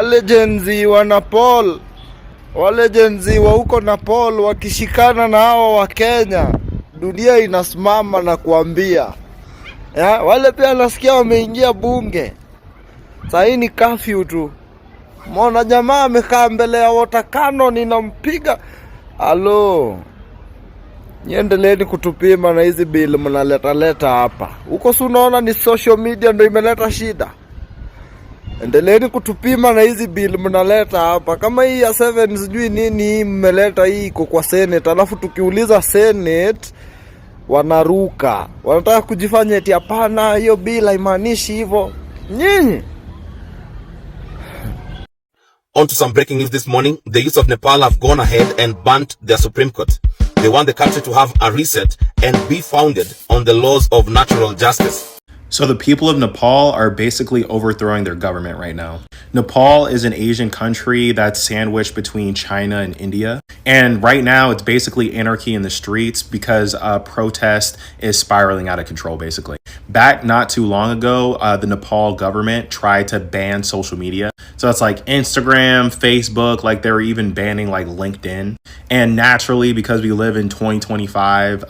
Wale Genz wa Nepal, wale Genz wa huko Nepal wakishikana na hawa wa Kenya, dunia inasimama na kuambia. Wale pia nasikia wameingia bunge. Sasa hii ni curfew tu. Mwana jamaa amekaa mbele ya watakano ninampiga. Halo. Niendeleeni kutupima na hizi bill mnaleta hapa. Huko si unaona ni social media ndio imeleta shida. Endeleeni kutupima na hizi bill mnaleta hapa. Kama hii ya 7 sijui nini mmeleta hii iko kwa Senate. Alafu tukiuliza Senate wanaruka. Wanataka kujifanya eti hapana hiyo bill haimaanishi hivyo. Nyinyi. On to some breaking news this morning. The youth of Nepal have gone ahead and burnt their Supreme Court. They want the country to have a reset and be founded on the laws of natural justice. So the people of Nepal are basically overthrowing their government right now. Nepal is an Asian country that's sandwiched between China and India. And right now it's basically anarchy in the streets because protest is spiraling out of control, basically. Back not too long ago, the Nepal government tried to ban social media. So it's like Instagram, Facebook, like they were even banning like LinkedIn. And naturally, because we live in 2025,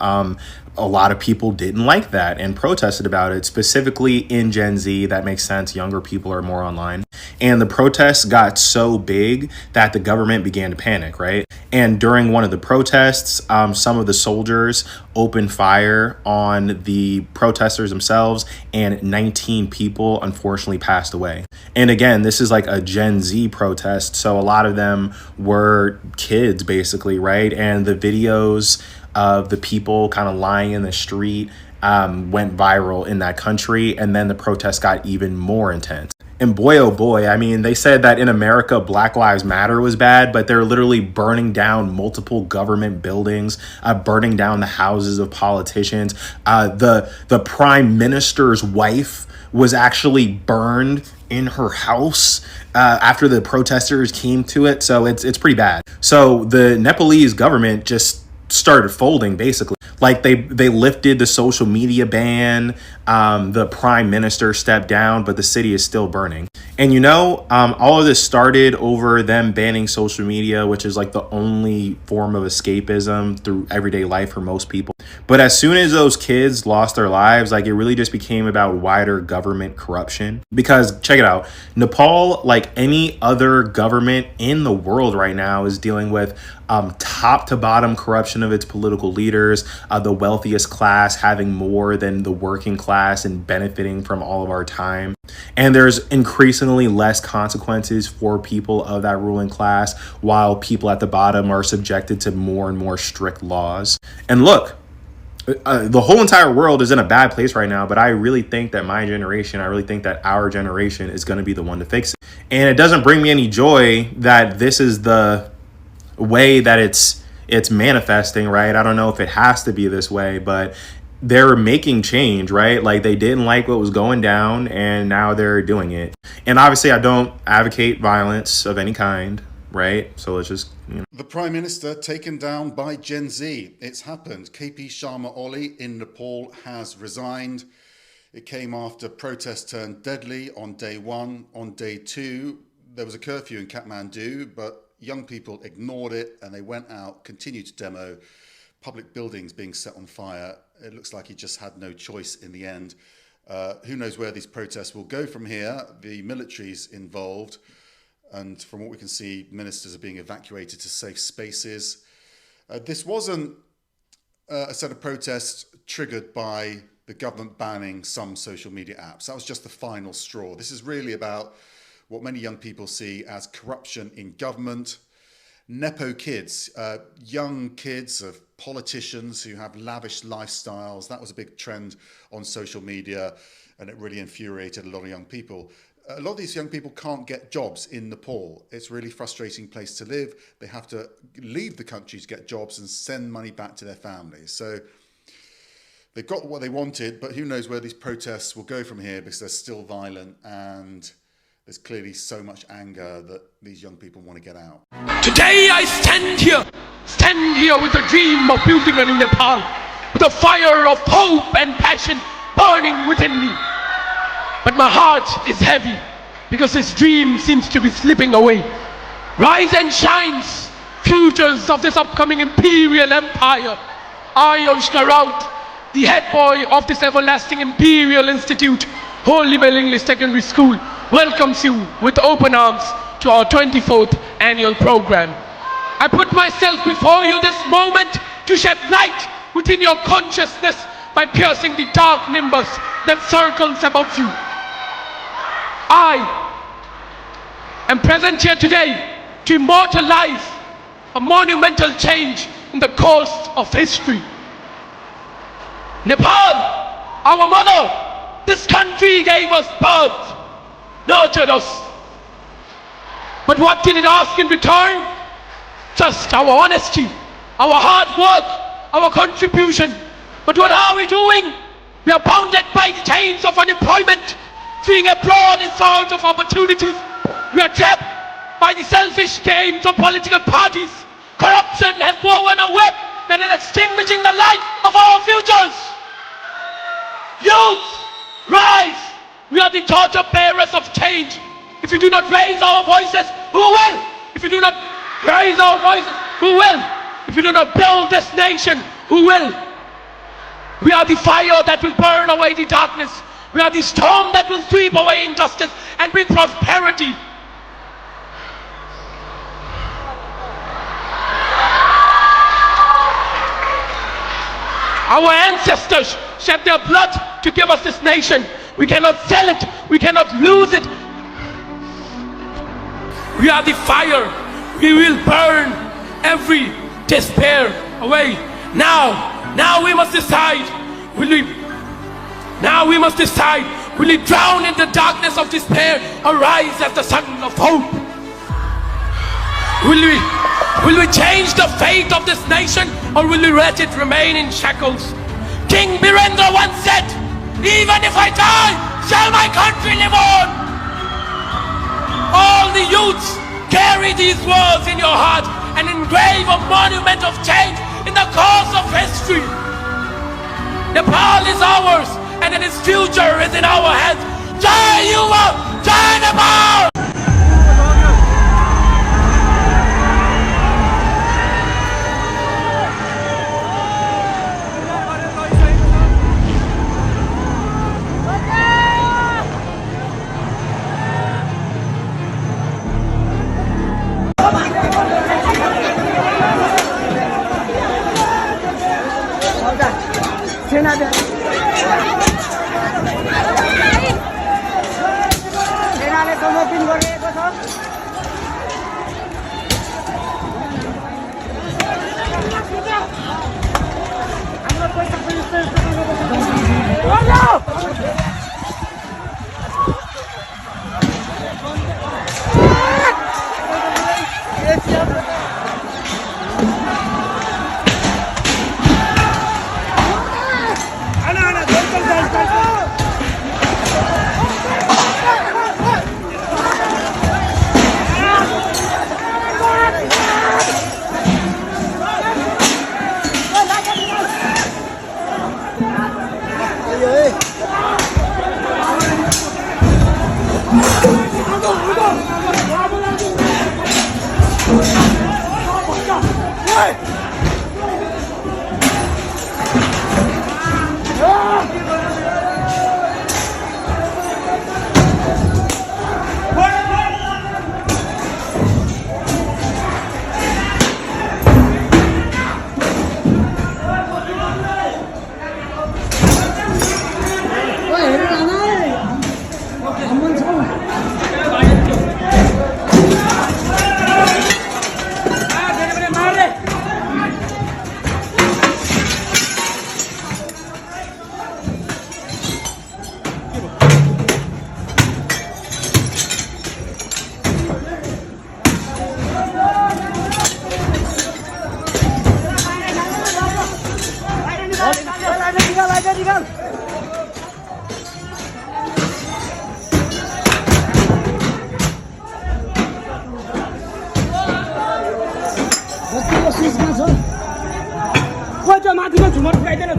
a lot of people didn't like that and protested about it, specifically in Gen Z. That makes sense. Younger people are more online. And the protests got so big that the government began to panic, right? And during one of the protests, some of the soldiers opened fire on the protesters themselves, and 19 people unfortunately passed away. And again, this is like a Gen Z protest, so a lot of them were kids, basically, right? And the videos of the people kind of lying in the street went viral in that country, and then the protests got even more intense. And boy, oh boy, I mean, they said that in America, Black Lives Matter was bad, but they're literally burning down multiple government buildings, burning down the houses of politicians. The prime minister's wife was actually burned in her house after the protesters came to it. So it's pretty bad. So the Nepalese government just started folding, basically. Like they lifted the social media ban, the prime minister stepped down, but the city is still burning. And all of this started over them banning social media, which is like the only form of escapism through everyday life for most people. But as soon as those kids lost their lives, like it really just became about wider government corruption. Because check it out, Nepal, like any other government in the world right now, is dealing with top to bottom corruption of its political leaders, the wealthiest class having more than the working class and benefiting from all of our time. And there's increasingly less consequences for people of that ruling class, while people at the bottom are subjected to more and more strict laws. And look, the whole entire world is in a bad place right now, but I really think that my generation, I really think that our generation is going to be the one to fix it. And it doesn't bring me any joy that this is the way that it's manifesting, right? I don't know if it has to be this way, but they're making change, right? Like they didn't like what was going down and now they're doing it. And obviously I don't advocate violence of any kind, right? So let's just, The Prime Minister taken down by Gen Z. It's happened. KP Sharma Oli in Nepal has resigned. It came after protests turned deadly on day 1. On day 2, there was a curfew in Kathmandu, but young people ignored it and they went out, continued to demo, public buildings being set on fire. It looks like he just had no choice in the end. Who knows where these protests will go from here? The military's involved. And from what we can see, ministers are being evacuated to safe spaces. This wasn't a set of protests triggered by the government banning some social media apps. That was just the final straw. This is really about what many young people see as corruption in government. Nepo kids, young kids of politicians who have lavish lifestyles. That was a big trend on social media, and it really infuriated a lot of young people. A lot of these young people can't get jobs in Nepal. It's a really frustrating place to live. They have to leave the country to get jobs and send money back to their families. So they've got what they wanted, but who knows where these protests will go from here, because they're still violent and there's clearly so much anger that these young people want to get out. Today I stand here with the dream of building a new Nepal, with a fire of hope and passion burning within me. But my heart is heavy. because his dream seems to be slipping away. Rise and shines, futures of this upcoming imperial empire. I, Yoshna Raut, the head boy of this everlasting imperial institute, Holy Well English Secondary School, welcomes you with open arms to our 24th annual program. I put myself before you this moment to shed light within your consciousness by piercing the dark nimbus that circles above you. I am present here today to immortalize a monumental change in the course of history. Nepal, our mother, this country gave us birth, nurtured us. But what did it ask in return? Just our honesty, our hard work, our contribution. But what are we doing? We are bounded by the chains of unemployment, fleeing abroad in search of opportunities. We are trapped by the selfish games of political parties. Corruption has woven a web that is extinguishing the light of our futures. Youth, rise! We are the torch bearers of change. If we do not raise our voices, who will? If we do not raise our voices, who will? If we do not build this nation, who will? We are the fire that will burn away the darkness. We are the storm that will sweep away injustice and bring prosperity. Our ancestors shed their blood to give us this nation. We cannot sell it. We cannot lose it. We are the fire. We will burn every despair away. Now we must decide. Will we drown in the darkness of despair or rise as the sun of hope? Will we change the fate of this nation, or will we let it remain in shackles? King Birendra once said, "Even if I die, shall my country live on?" All the youths, carry these words in your heart and engrave a monument of change in the course of history. Nepal is ours, and its future is in our hands. Jai Yuva! Jai Nepal! सेनाले समर्पण गरिएको छ। माथिमा झुमर फुकाइदैन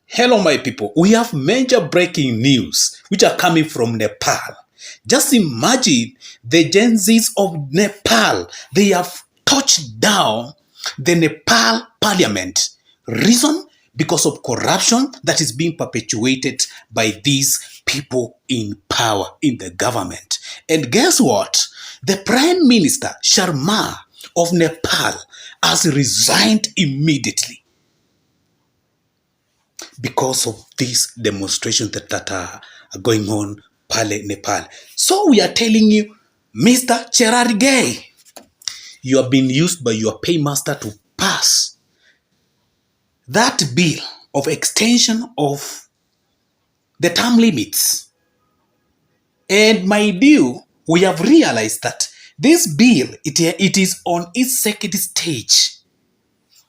Hello, my people. We have major breaking news which are coming from Nepal. Just imagine the Genzs of Nepal. They have touched down the Nepal parliament. Reason? Because of corruption that is being perpetuated by these people in power in the government. And guess what? The Prime Minister Sharma of Nepal has resigned immediately because of these demonstrations that are going on in Nepal. So we are telling you, Mr. Cherargei, you have been used by your paymaster to pass that bill of extension of the term limits. And my dear, we have realized that this bill, it is on its second stage.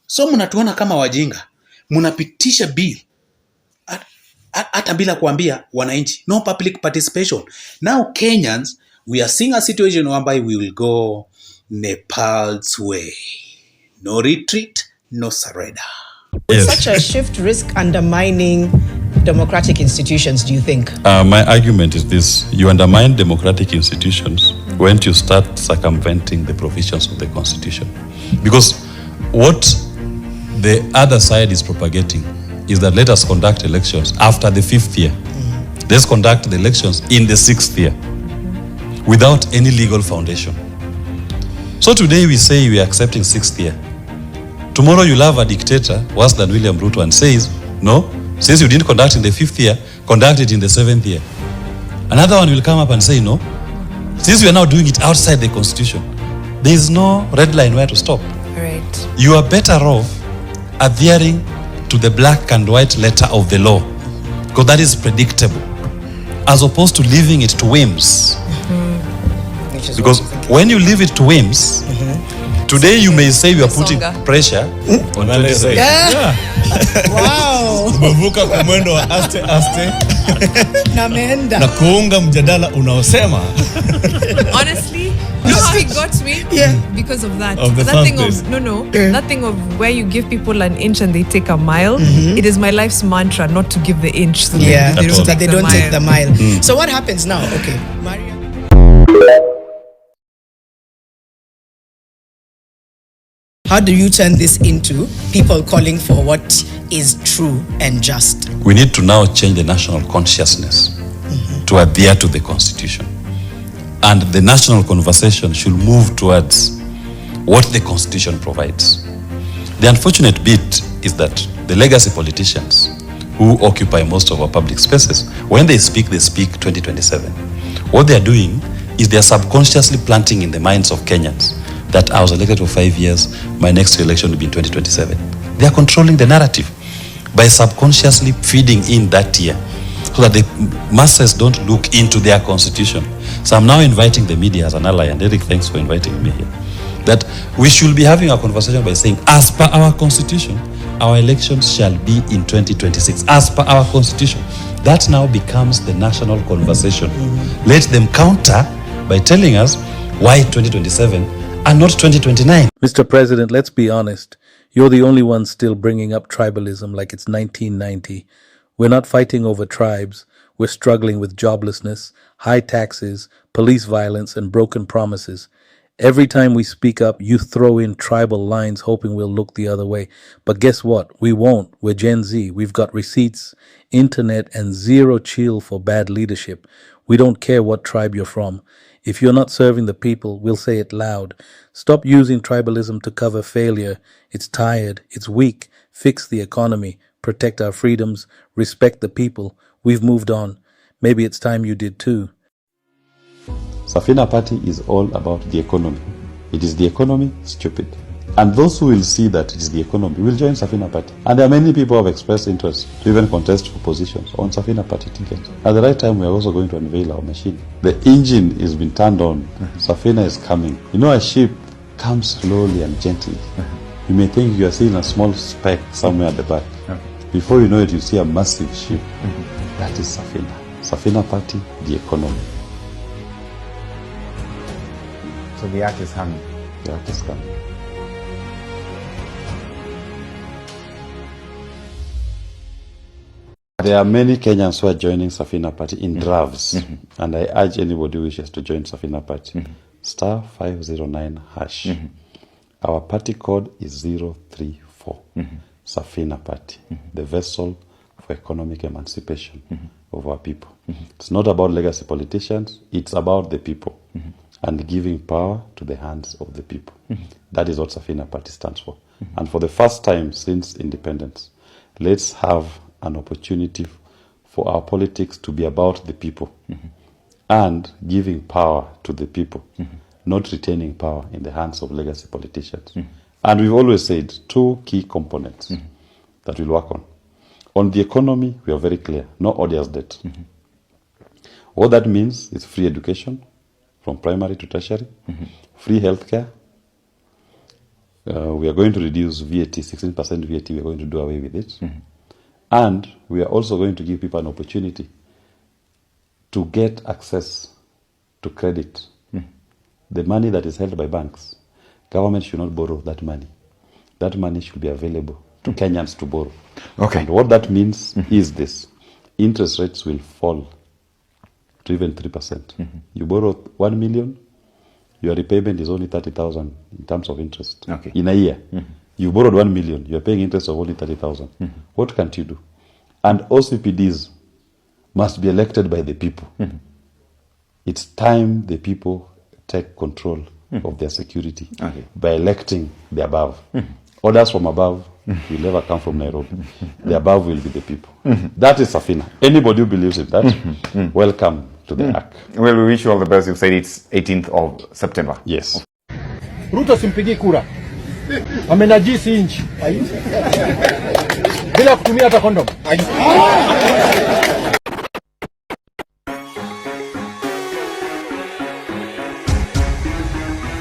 So mnatuona kama wajinga, mnapitisha bill hata bila kuambia wananchi, no public participation. Now Kenyans, we are seeing a situation whereby we will go Nepal's way. No retreat, no surrender. Would such a shift risk undermining democratic institutions, do you think? My argument is this: you undermine democratic institutions when you start circumventing the provisions of the Constitution. Because what the other side is propagating is that let us conduct elections after the 5th year. Let's conduct the elections in the 6th year without any legal foundation. So today we say we are accepting 6th year. Tomorrow you'll have a dictator worse than William Ruto and says, no, since you didn't conduct in the 5th year, conduct it in the 7th year. Another one will come up and say, no, since we are now doing it outside the Constitution, there is no red line where to stop. Right. You are better off adhering to the black and white letter of the law, because that is predictable, as opposed to leaving it to whims. Because when you leave it to whims, today you may say you are putting pressure on 27. Wow. Umevuka kwa mwendo wa aste aste. na kuunga mjadala unaosema. Honestly, you know how he got me? Yeah. Because of that. Of the that thing of that thing of where you give people an inch and they take a mile. It is my life's mantra not to give the inch so that they don't take the mile. So what happens now? Okay, Maria. How do you turn this into people calling for what is true and just? We need to now change the national consciousness to adhere to the Constitution. And the national conversation should move towards what the Constitution provides. The unfortunate bit is that the legacy politicians who occupy most of our public spaces, when they speak 2027. What they are doing is they are subconsciously planting in the minds of Kenyans that I was elected for 5 years, my next election will be in 2027. They are controlling the narrative by subconsciously feeding in that year so that the masses don't look into their constitution. So I'm now inviting the media as an ally, and Eric, thanks for inviting me here, that we should be having a conversation by saying, as per our constitution, our elections shall be in 2026, as per our constitution. That now becomes the national conversation. Let them counter by telling us why 2027 and not 2029. Mr. President, let's be honest. You're the only one still bringing up tribalism like it's 1990. We're not fighting over tribes. We're struggling with joblessness, high taxes, police violence, and broken promises. Every time we speak up, you throw in tribal lines hoping we'll look the other way. But guess what? We won't. We're Gen Z. We've got receipts, internet, and zero chill for bad leadership. We don't care what tribe you're from. If you're not serving the people, we'll say it loud. Stop using tribalism to cover failure. It's tired. It's weak. Fix the economy. Protect our freedoms. Respect the people. We've moved on. Maybe it's time you did too. Safina Party is all about the economy. It is the economy, stupid. And those who will see that it is the economy will join Safina Party. And there are many people who have expressed interest to even contest for positions on Safina Party ticket. At the right time, we are also going to unveil our machine. The engine has been turned on. Safina is coming. You know, a ship comes slowly and gently. You may think you are seeing a small speck somewhere at the back. Before you know it, you see a massive ship. That is Safina. Safina Party, the economy. So the act is coming. The act is coming. There are many Kenyans who are joining Safina Party in drafts, and I urge anybody who wishes to join Safina Party. Star 509 hash. Our party code is 034. Safina Party, the vessel for economic emancipation of our people. It's not about legacy politicians, it's about the people and giving power to the hands of the people. That is what Safina Party stands for. And for the first time since independence, let's have an opportunity for our politics to be about the people and giving power to the people, not retaining power in the hands of legacy politicians. And we've always said 2 key components that we'll work on. On the economy, we are very clear, no odious debt. What that means is free education from primary to tertiary, free healthcare. We are going to reduce VAT, 16% VAT, we are going to do away with it. And we are also going to give people an opportunity to get access to credit. The money that is held by banks, government should not borrow that money. That money should be available to Kenyans to borrow. Okay. And what that means is this. Interest rates will fall to even 3%. You borrow 1 million, your repayment is only 30,000 in terms of interest. In a year. You borrowed 1 million, you're paying interest of only 30,000. What can't you do? And OCPDs must be elected by the people. It's time the people take control of their security by electing the above. Orders from above will never come from Nairobi. The above will be the people. That is Safina. Anybody who believes in that, welcome to the ARC. Well, we wish you all the best. You said it's 18th of September. Yes. Ruto simpigi kura. Amenajisi nchi. Bila kutumia hata kondom.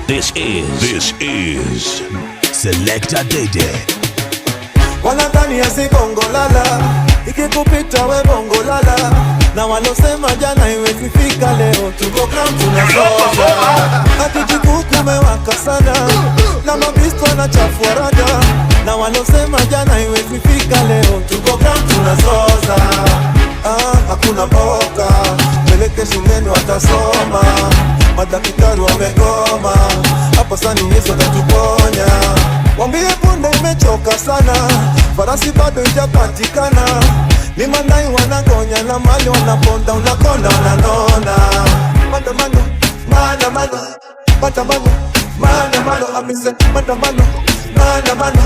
This is Selecta Dede. Wanadhani ya Kongo lala, ikikupita we bongo lala, na walosema jana iwezi fika leo, tuko ground tunasonga. Hatujikuku mewaka sana, na mabisto na chafua rada, na walosema jana iwezi fika leo, tuko ground tunasoza. Hakuna mboka, peleke shuleni watasoma, madaktari wamegoma, hapa sani Yesu atatuponya. Wambie punde imechoka sana, farasi bado ijapatikana, ni mandai wanangonya na mali wanaponda, unakonda wananona. Maandamano, maandamano, maandamano, maandamano, amise maandamano, maandamano,